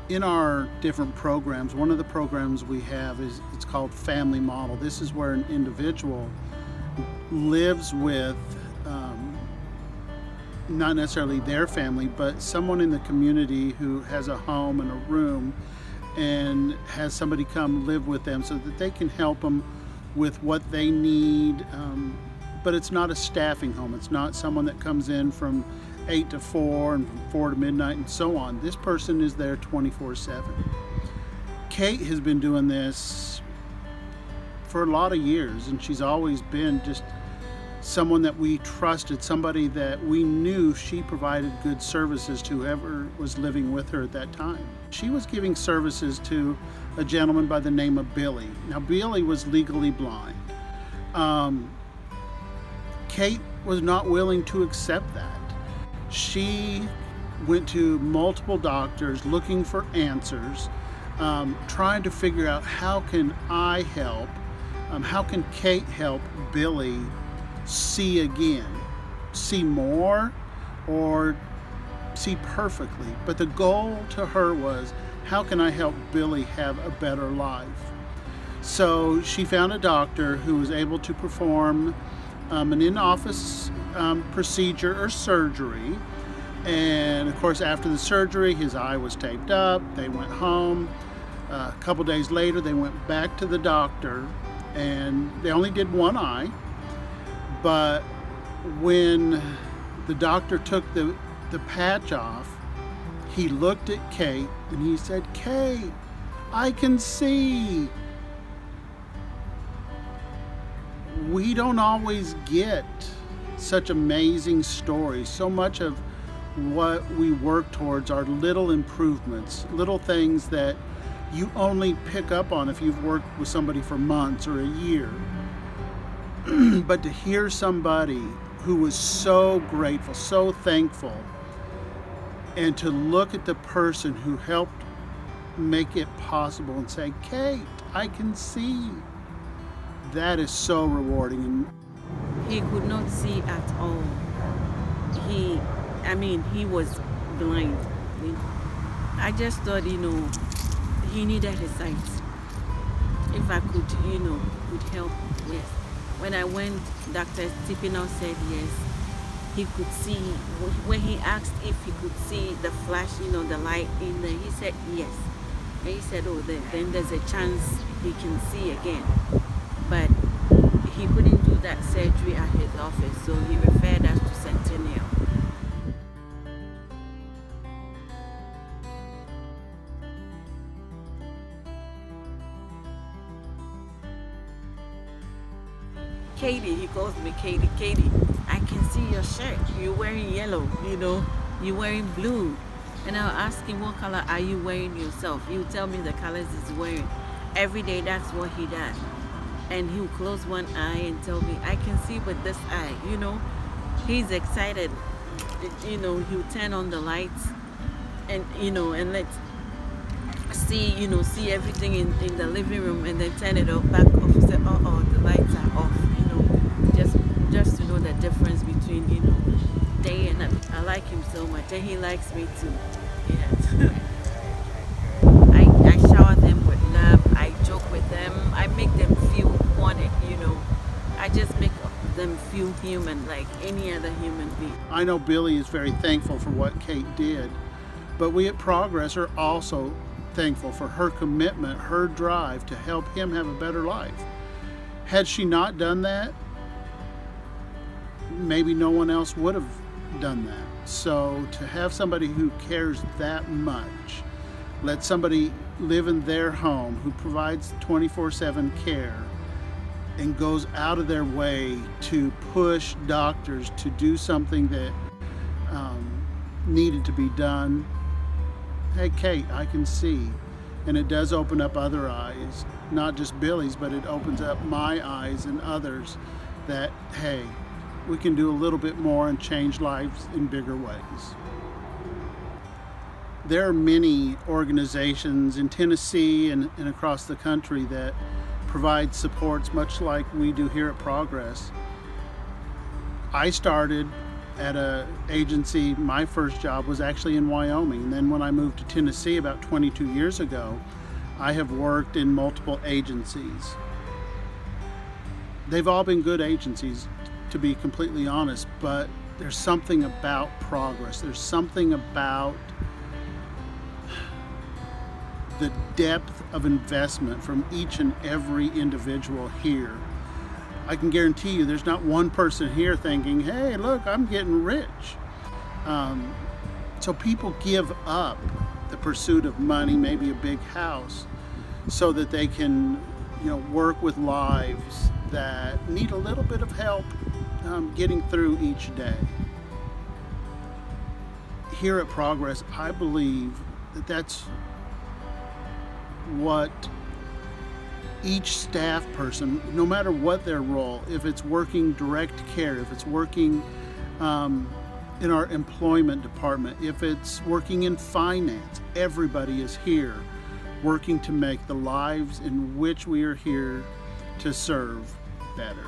In our different programs, one of the programs we have is it's called Family Model. This is where an individual lives with not necessarily their family, but someone in the community who has a home and a room and has somebody come live with them so that they can help them with what they need. But it's not a staffing home. It's not someone that comes in from 8 to 4 and from 4 to midnight and so on. This person is there 24/7. Kate has been doing this for a lot of years, and she's always been just someone that we trusted, somebody that we knew she provided good services to whoever was living with her at that time. She was giving services to a gentleman by the name of Billy. Now, Billy was legally blind. Kate was not willing to accept that. She went to multiple doctors looking for answers, trying to figure out how can I help, how can Kate help Billy see again, see more, or see perfectly. But the goal to her was, how can I help Billy have a better life? So she found a doctor who was able to perform an in-office procedure or surgery. And of course, after the surgery, his eye was taped up. They went home. A couple days later, they went back to the doctor, and they only did one eye. But when the doctor took the patch off, he looked at Kate and he said, "Kate, I can see." We don't always get such amazing stories. So much of what we work towards are little improvements, little things that you only pick up on if you've worked with somebody for months or a year. But to hear somebody who was so grateful, so thankful, and to look at the person who helped make it possible and say, "Kate, I can see," that is so rewarding. He could not see at all. He was blind. I just thought, he needed his sight. If I could help, yes. When I went, Dr. Tipino said yes, he could see. When he asked if he could see the flash, the light in there, he said yes. And he said, oh, then there's a chance he can see again. But he couldn't do that surgery at his office, so he referred us to Centennial. Katie, he calls me Katie. Katie, I can see your shirt. You're wearing yellow, you're wearing blue. And I'll ask him, what color are you wearing yourself? He'll tell me the colors he's wearing. Every day, that's what he does. And he'll close one eye and tell me, I can see with this eye, He's excited. He'll turn on the lights and, and let's see, see everything in the living room, and then turn it back off. Say, oh, the lights are off, just to know the difference between, day and night. I like him so much, and he likes me too. Yes. I shower them with love. I joke with them. I make them feel wanted, I just make them feel human like any other human being. I know Billy is very thankful for what Kate did, but we at Progress are also thankful for her commitment, her drive to help him have a better life. Had she not done that, maybe no one else would have done that. So to have somebody who cares that much, let somebody live in their home, who provides 24/7 care and goes out of their way to push doctors to do something that needed to be done. Hey, Kate, I can see. And it does open up other eyes, not just Billy's, but it opens up my eyes and others that, hey, we can do a little bit more and change lives in bigger ways. There are many organizations in Tennessee and across the country that provide supports much like we do here at Progress. I started at a agency. My first job was actually in Wyoming. And then when I moved to Tennessee about 22 years ago, I have worked in multiple agencies. They've all been good agencies, to be completely honest, but there's something about progress. There's something about the depth of investment from each and every individual here. I can guarantee you there's not one person here thinking, hey, look, I'm getting rich. So people give up the pursuit of money, maybe a big house, so that they can, work with lives that need a little bit of help getting through each day. Here at Progress, I believe that that's what each staff person, no matter what their role, if it's working direct care, if it's working in our employment department, if it's working in finance, everybody is here working to make the lives in which we are here to serve better.